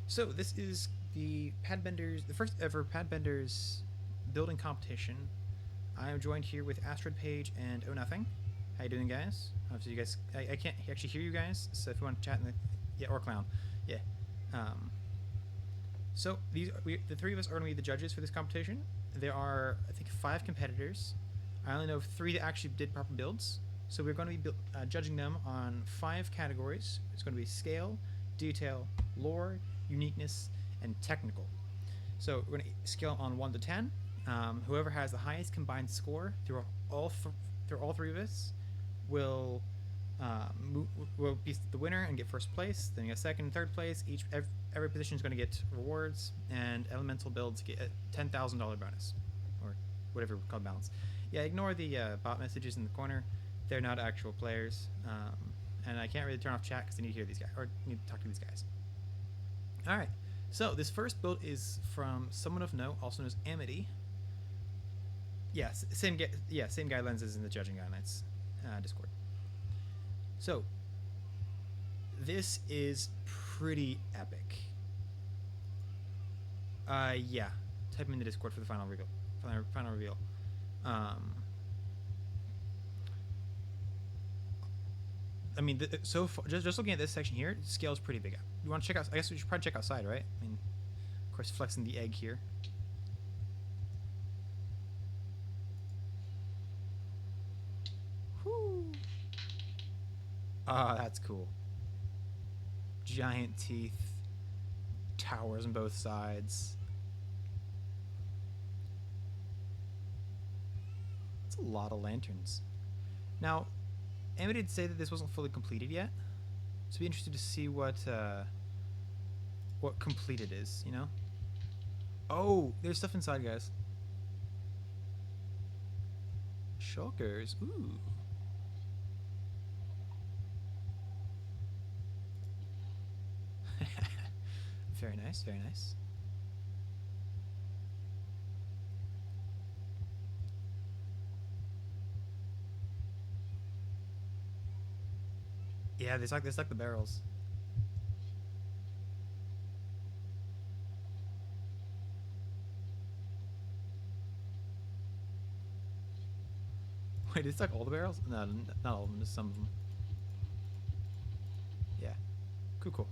So this is the first ever Padbenders building competition. I am joined here with Astrid Page and Oh Nothing. How you doing, guys? Obviously, you guys, I can't actually hear you guys, so if you want to chat in the, yeah, or Clown, yeah. So the three of us are going to be the judges for this competition. There are, I think, 5 competitors. I only know of 3 that actually did proper builds. So we're going to be judging them on 5 categories. It's going to be scale, detail, lore, uniqueness, and technical. So we're going to scale on 1 to 10. Whoever has the highest combined score through all 3 of us will be the winner and get first place. Then you get second and third place. Every position is going to get rewards, and elemental builds get a $10,000 bonus, or whatever we call balance. Yeah, ignore the bot messages in the corner. They're not actual players, and I can't really turn off chat because I need to hear these guys, or need to talk to these guys. All right. So this first build is from someone of note, also known as Amity. Yes, same guy lenses in the judging guidelines Discord. So this is pretty epic. Yeah. Type in the Discord for the final reveal. Final reveal. I mean, so far, just looking at this section here, the scale is pretty big. You want to check out? I guess we should probably check outside, right? I mean, of course, flexing the egg here. Whoo! Ah, that's cool. Giant teeth, towers on both sides. That's a lot of lanterns. Now, Amity did say that this wasn't fully completed yet, so be interested to see what completed is. You know? Oh, there's stuff inside, guys. Shulkers. Ooh. Very nice, very nice. Yeah, there's like the barrels. Wait, it's like all the barrels? No, not all of them, just some of them. Yeah. Cool.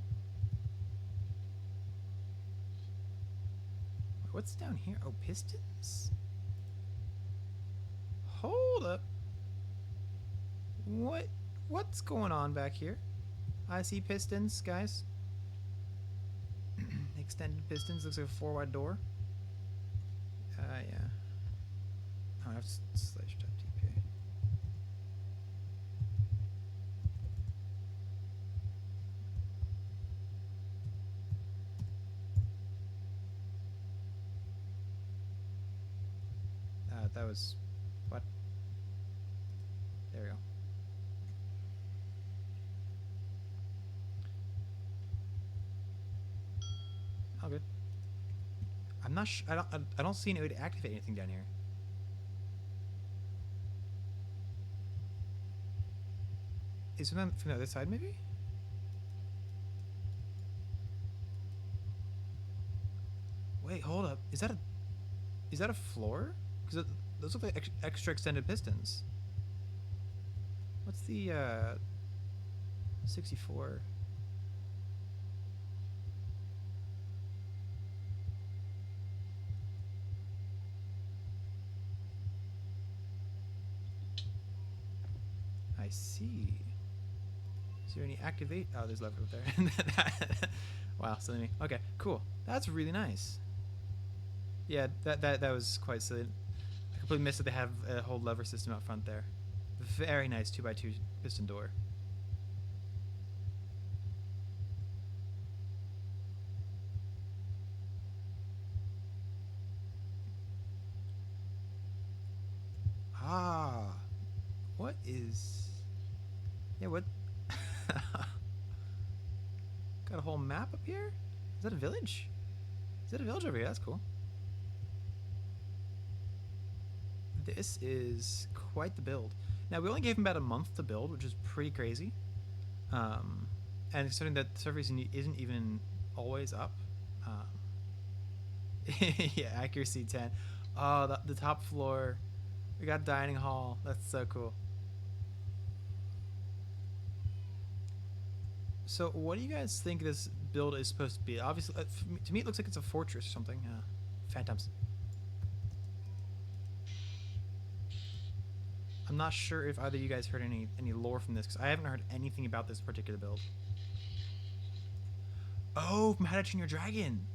What's down here? Oh, pistons? Hold up. What's going on back here? I see pistons, guys. Extended pistons. Looks like a 4-wide door. Yeah. Oh, I have slash type TP. That was... what? There we go. All good. I'm not I don't see any way to activate anything down here. Is it from the other side, maybe? Wait, hold up. Is that a floor? Because those look like extra extended pistons. What's the 64? I see. Is there any activate? Oh, there's lever up there. Wow, silly me. Okay, cool. That's really nice. Yeah, that was quite silly. I completely missed that they have a whole lever system out front there. Very nice 2x2 piston door. Ah, what is? Yeah, what? Got a whole map up here? Is that a village? Is that a village over here? That's cool. This is quite the build. Now, we only gave him about a month to build, which is pretty crazy. And considering that the server isn't even always up. Yeah, accuracy 10. Oh, the top floor. We got dining hall. That's so cool. So, what do you guys think this build is supposed to be? Obviously, to me, it looks like it's a fortress or something. Phantoms. I'm not sure if either of you guys heard any lore from this, because I haven't heard anything about this particular build. Oh, from How to Train Your Dragon.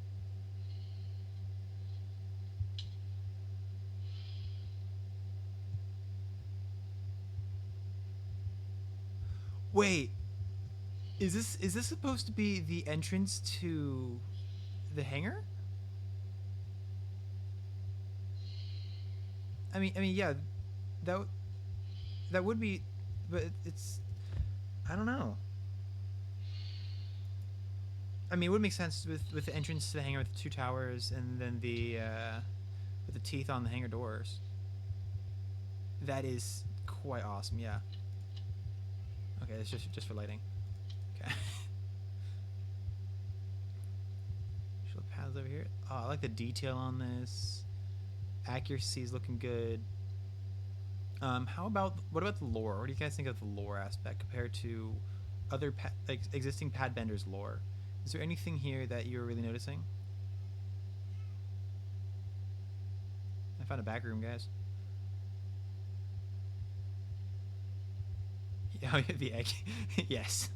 Wait, is this supposed to be the entrance to the hangar? I mean, yeah, that that would be, but it's, I don't know. I mean, it would make sense with the entrance to the hangar with the two towers and then the with the teeth on the hangar doors. That is quite awesome. Yeah. Okay, it's just for lighting. Okay. Show the paths over here. Oh, I like the detail on this. Accuracy is looking good. What about the lore? What do you guys think of the lore aspect compared to other existing Padbenders lore? Is there anything here that you're really noticing? I found a back room, guys. Oh, the egg. Yes.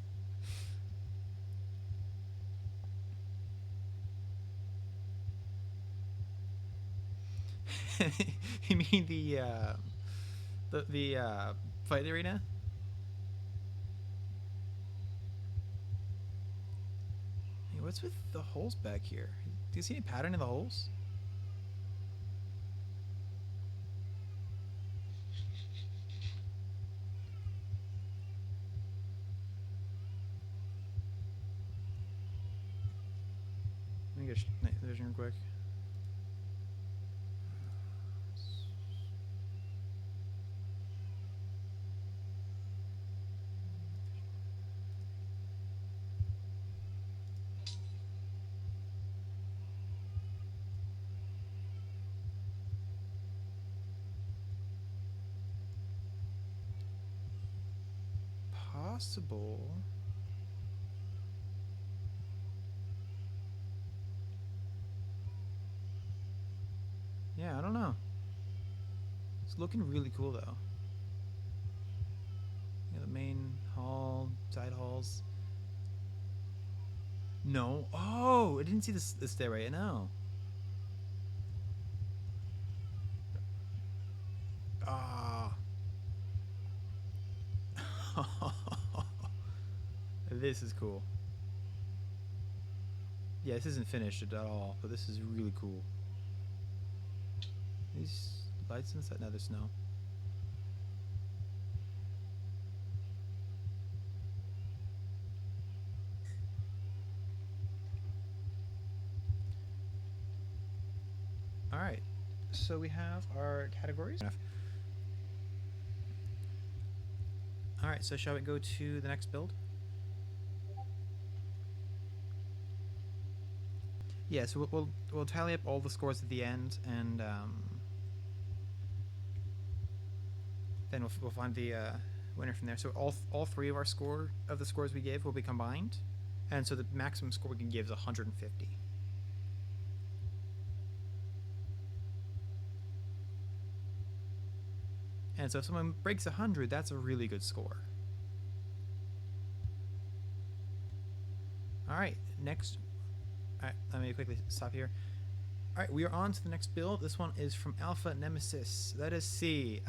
You mean the fight arena? Hey, what's with the holes back here? Do you see any pattern in the holes? Let me get night vision real quick. Possible. Yeah, I don't know. It's looking really cool though. Yeah, the main hall, side halls. No. Oh, I didn't see this stairway. No. Ah. This is cool. Yeah, this isn't finished at all, but this is really cool. These lights inside? No, there's snow. Alright, so we have our categories. Alright, so shall we go to the next build? Yeah, so we'll tally up all the scores at the end, and then we'll find the winner from there. So all three of our the scores we gave will be combined, and so the maximum score we can give is 150. And so if someone breaks 100, that's a really good score. All right, next. All right, let me quickly stop here. All right, we are on to the next build. This one is from Alpha Nemesis. Let us see.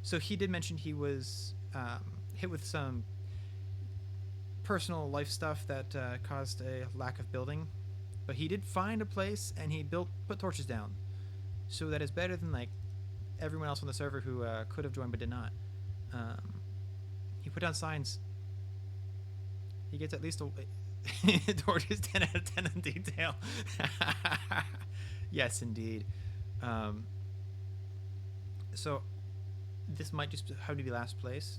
So he did mention he was hit with some personal life stuff that caused a lack of building, but he did find a place and he put torches down. So that is better than like everyone else on the server who could have joined but did not. He put down signs. He gets at least a torches 10 out of 10 in detail. Yes, indeed. So this might just have to be last place.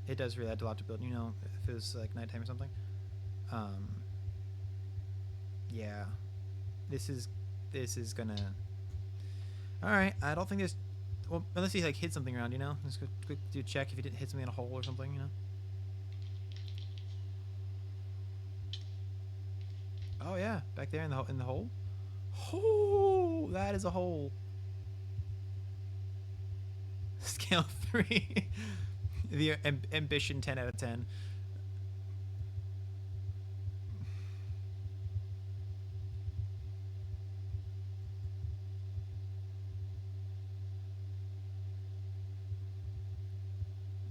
It does really add a lot to build, you know, if it was like nighttime or something. Yeah, this is gonna. All right, I don't think there's. Well, unless he like hit something around, you know. Let's go quick do a check if he didn't hit something in a hole or something, you know. Oh yeah, back there in the hole. Oh, that is a hole. Scale 3. The ambition 10 out of 10.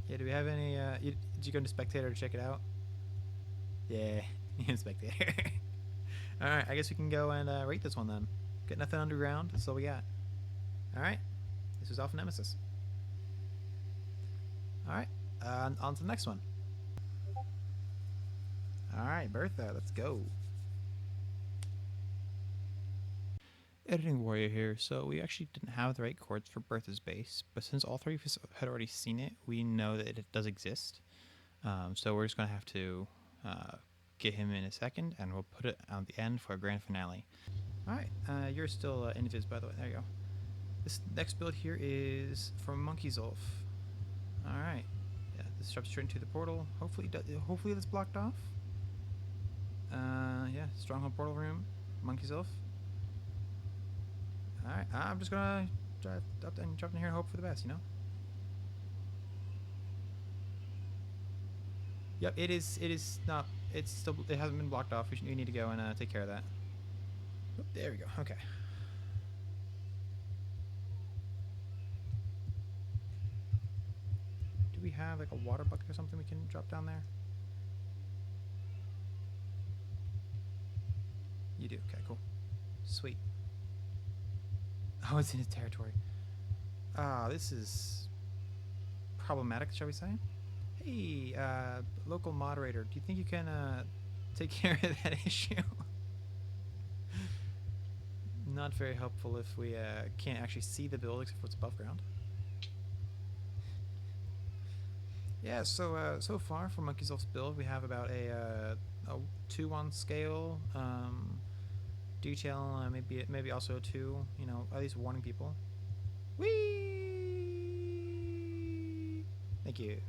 Yeah, do we have any, did you go into spectator to check it out? Yeah, in spectator. Alright, I guess we can go and rate this one then. Got nothing underground, that's all we got. Alright, this was Alpha Nemesis. Alright, on to the next one. Alright, Bertha, let's go. Editing Warrior here. So we actually didn't have the right chords for Bertha's base, but since all three of us had already seen it, we know that it does exist. So we're just going to have to get him in a second, and we'll put it on the end for a grand finale. Alright, you're still invis, by the way. There you go. This next build here is from MonkeyZolf. Alright. Yeah, this drops straight into the portal. Hopefully that's blocked off. Yeah, Stronghold Portal Room, MonkeyZolf. Alright, I'm just gonna drive up and jump in here and hope for the best, you know? Yep, it is not, it hasn't been blocked off. We need to go and take care of that. Oop, there we go, okay. Do we have like a water bucket or something we can drop down there? You do, okay, cool. Sweet. Oh, it's in his territory. Ah, this is problematic, shall we say? Hey, local moderator, do you think you can take care of that issue? Not very helpful if we can't actually see the build except for what's above ground. Yeah, so so far for MonkeyZolf's build, we have about a 2-1 scale. Detail, maybe also 2, you know, at least warning people. Whee! Thank you.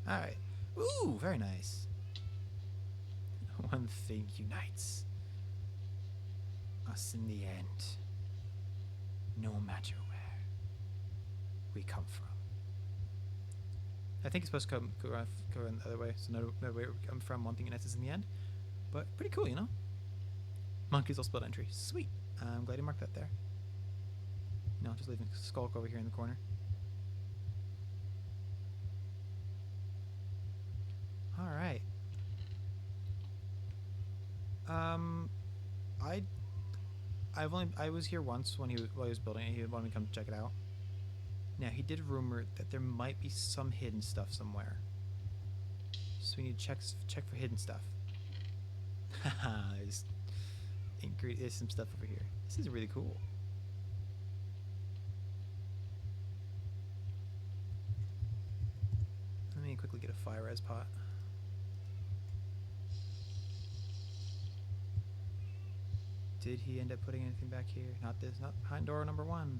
Alright. Ooh, very nice. One thing unites us in the end, no matter where we come from. I think it's supposed to go in the other way, so no way we come from, one thing unites us in the end. But pretty cool, you know? MonkeyZolf build entry. Sweet. I'm glad you marked that there. No, just leaving Skulk over here in the corner. Alright. I was here once while he was building it. He wanted me to come check it out. Now he did rumor that there might be some hidden stuff somewhere. So we need to check for hidden stuff. Haha, there's some stuff over here. This is really cool. Let me quickly get a fire res pot. Did he end up putting anything back here? Not this, not behind door number 1.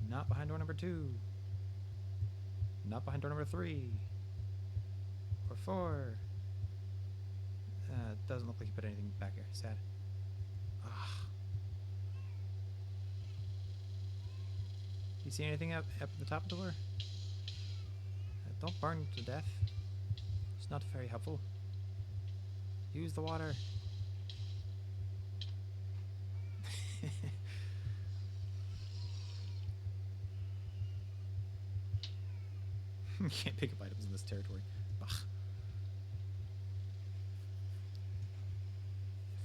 Not behind door number 2. Not behind door number 3. Or 4. Doesn't look like he put anything back here. Sad. Ah. You see anything up at the top of the door? Don't burn to death. It's not very helpful. Use the water. You can't pick up items in this territory. Bah.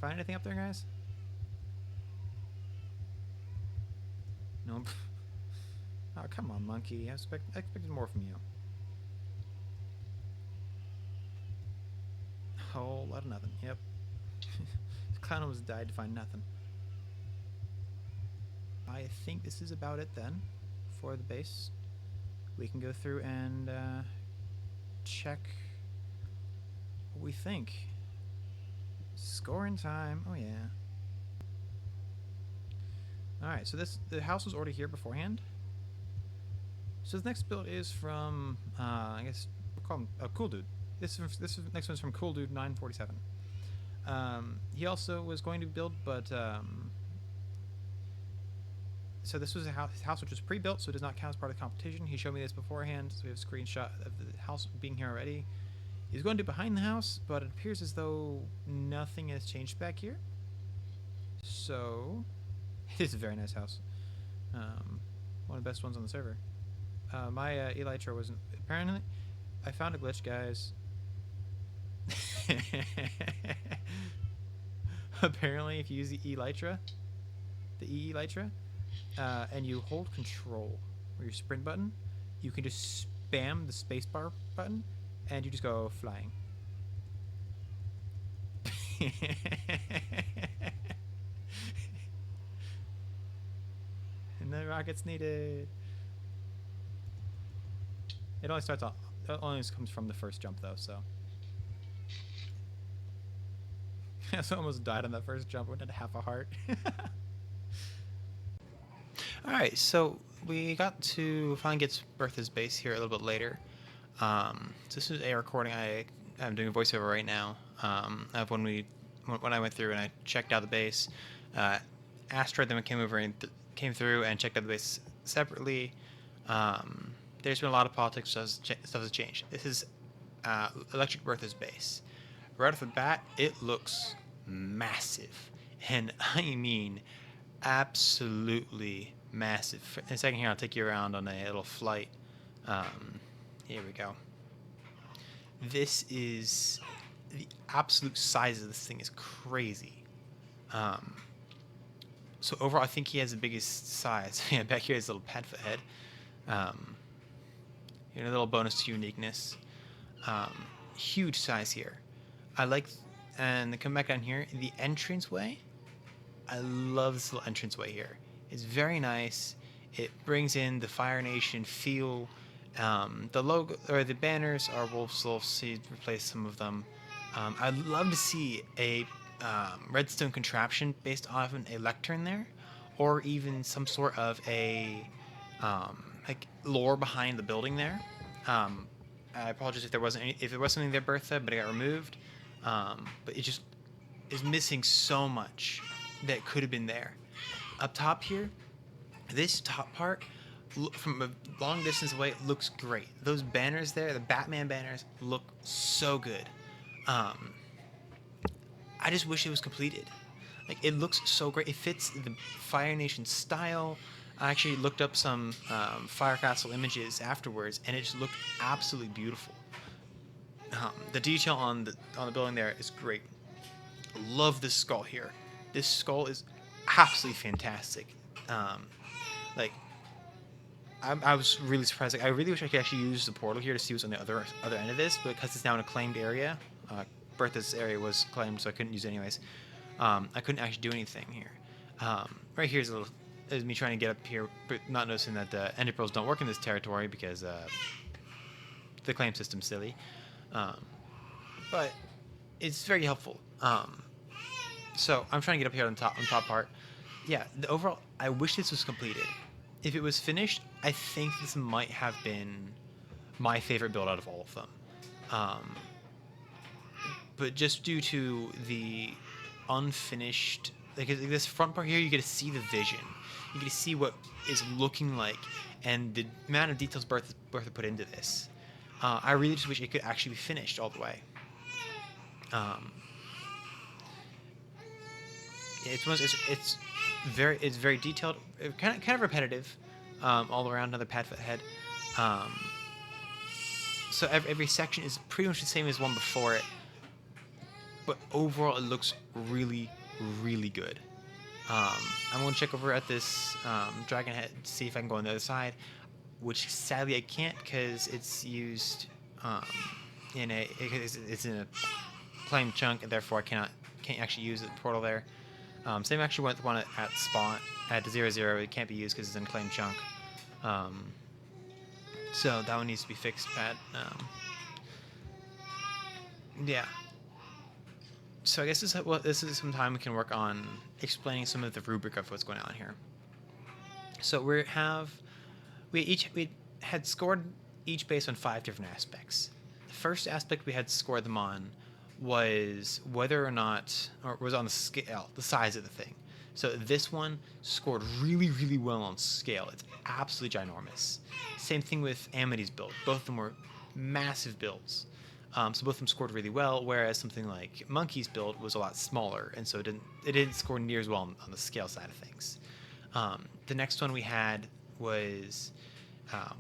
Find anything up there, guys? Nope. Oh, come on, monkey. I expected more from you. A whole lot of nothing. Yep. Clown almost died to find nothing. I think this is about it then for the base. We can go through and check what we think. Scoring time. Oh yeah. Alright, so the house was already here beforehand. So the next build is from, I guess we'll call him Cool Dude. This next one's from Cool Dude 947. He also was going to build, but so this was his house which was pre-built, so it does not count as part of the competition. He showed me this beforehand, so we have a screenshot of the house being here already. He's going to do behind the house, but it appears as though nothing has changed back here. So it is a very nice house. One of the best ones on the server. My Elytra wasn't... Apparently, I found a glitch, guys. Apparently, if you use the Elytra, and you hold Control or your sprint button, you can just spam the spacebar button, and you just go flying. And the rockets needed. It only starts off. It only comes from the first jump, though. So. I almost died on that first jump. Went at half a heart. All right, so we got to finally get Bertha's base here a little bit later. So this is a recording I'm doing a voiceover right now of when I went through and I checked out the base. Asteroid then came over and came through and checked out the base separately. There's been a lot of politics, stuff has changed. This is ElectricBertha's base. Right off the bat, it looks massive, and I mean absolutely massive. In a second here, I'll take you around on a little flight. Here we go. This is the absolute size of this thing is crazy. So overall, I think he has the biggest size. Yeah, back here is a little Padfoot head. A little bonus to uniqueness. Huge size here. I like, and then come back down here, the entranceway. I love this little entranceway here. It's very nice. It brings in the Fire Nation feel. The logo or the banners are MonkeyZolf, so you replace some of them. I'd love to see a redstone contraption based off an lectern there, or even some sort of a like lore behind the building there. I apologize if there was something there, Bertha, but it got removed. But it just is missing so much that could have been there. Up top here, this top part, from a long distance away, looks great. Those banners there, the Batman banners, look so good. I just wish it was completed. Like, it looks so great. It fits the Fire Nation style. I actually looked up some Fire Castle images afterwards, and it just looked absolutely beautiful. The detail on the building there is great. Love this skull here. This skull is absolutely fantastic. I was really surprised. Like, I really wish I could actually use the portal here to see what's on the other end of this, but because it's now in a claimed area. Bertha's area was claimed, so I couldn't use it anyways. I couldn't actually do anything here. Right here is me trying to get up here, but not noticing that the ender pearls don't work in this territory because the claim system's silly. But it's very helpful. So I'm trying to get up here on top part. Yeah, the overall, I wish this was completed. If it was finished, I think this might have been my favorite build out of all of them. But just due to the unfinished, like this front part here, you get to see the vision. You get to see what is looking like, and the amount of details Bertha put into this. I really just wish it could actually be finished all the way. It's very detailed, kind of repetitive, all around. Another Padfoot head. So every section is pretty much the same as one before it, but overall it looks really, really good. I'm going to check over at this dragon head to see if I can go on the other side, which sadly I can't because it's used it's in a claimed chunk, and therefore I can't actually use the portal there. Same actually went the one at spawn at 0-0. It can't be used because it's in claimed chunk. So that one needs to be fixed, Pat. Yeah. So I guess this is some time we can work on explaining some of the rubric of what's going on here. So we had scored each based on 5 different aspects. The first aspect we had scored them on was whether or not, or was on the scale, the size of the thing. So this one scored really, really well on scale. It's absolutely ginormous. Same thing with Amity's build. Both of them were massive builds. So both of them scored really well, whereas something like Monkey's build was a lot smaller, and so it didn't score near as well on the scale side of things. The next one we had was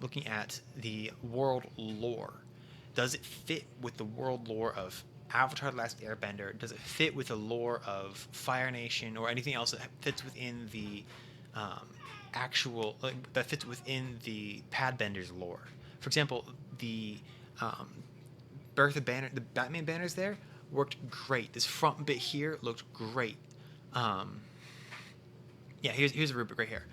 looking at the world lore. Does it fit with the world lore of Avatar: The Last Airbender? Does it fit with the lore of Fire Nation or anything else that fits within the that fits within the Padbenders lore? For example, the Bertha banner, the Batman banners there worked great. This front bit here looked great. Yeah, here's a rubric right here.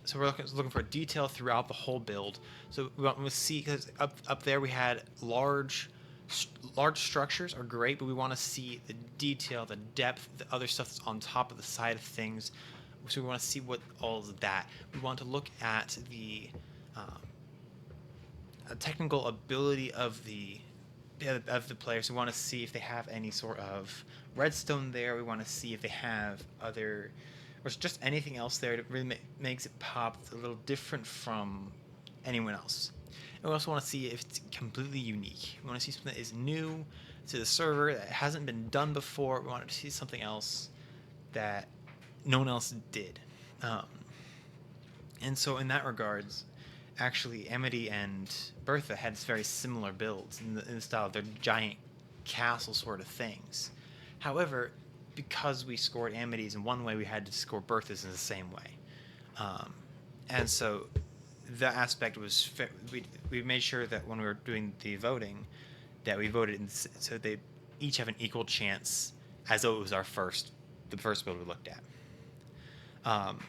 So we're looking for detail throughout the whole build. So we want to see, because up there we had large structures are great, but we want to see the detail, the depth, the other stuff that's on top of the side of things. So we want to see what all of that. We want to look at the technical ability of the players. We want to see if they have any sort of redstone there. We want to see if they have other, or just anything else there that really makes it pop a little different from anyone else. And we also want to see if it's completely unique. We want to see something that is new to the server, that hasn't been done before. We want to see something else that no one else did. And so in that regards, actually Amity and Bertha had very similar builds in the style of their giant castle sort of things. However, because we scored Amity's in one way, we had to score Bertha's in the same way. And so that aspect was we made sure that when we were doing the voting, that we voted so they each have an equal chance, as though it was the first build we looked at.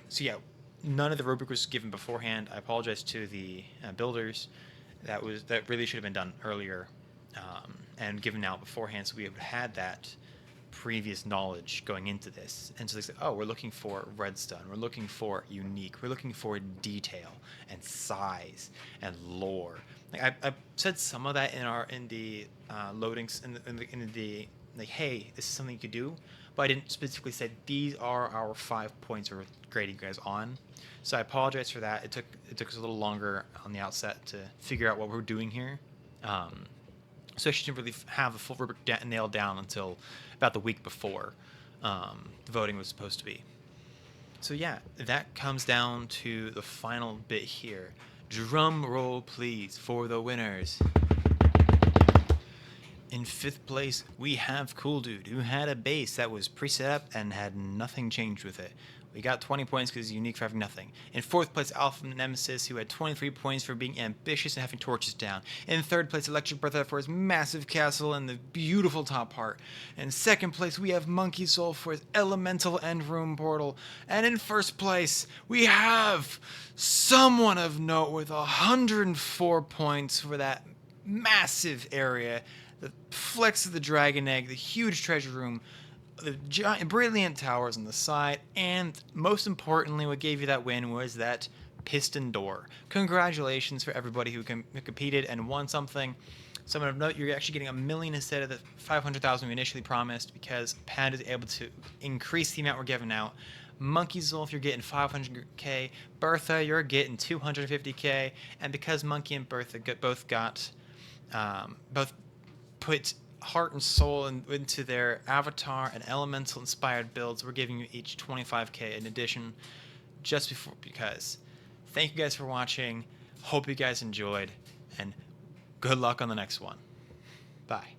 So yeah, none of the rubric was given beforehand. I apologize to the builders. That really should have been done earlier and given out beforehand, so we have had that previous knowledge going into this. And so they said, oh, we're looking for redstone, we're looking for unique, we're looking for detail and size and lore. Like I said some of that in the loadings in the like, hey, this is something you could do, but I didn't specifically say these are our 5 points we're grading you guys on. So I apologize for that. It took us a little longer on the outset to figure out what we're doing here. So I didn't really have the full rubric nailed down until about the week before the voting was supposed to be. So yeah, that comes down to the final bit here. Drum roll, please, for the winners. In 5th place, we have Cool Dude, who had a base that was preset up and had nothing changed with it. We got 20 points because he's unique for having nothing. In 4th place, Alpha Nemesis, who had 23 points for being ambitious and having torches down. In 3rd place, ElectricBertha for his massive castle and the beautiful top part. In 2nd place, we have MonkeyZolf for his elemental end room portal. And in 1st place, we have someone of note with 104 points for that massive area. The flex of the dragon egg, the huge treasure room, the giant, brilliant towers on the side, and most importantly, what gave you that win was that piston door. Congratulations for everybody who competed and won something. Someone of note, you're actually getting 1 million instead of the 500,000 we initially promised, because Pad is able to increase the amount we're giving out. MonkeyZolf, you're getting 500k. Bertha, you're getting 250k. And because Monkey and Bertha both put heart and soul into their Avatar and Elemental inspired builds, we're giving you each 25k in addition, because. Thank you guys for watching. Hope you guys enjoyed, and good luck on the next one. Bye.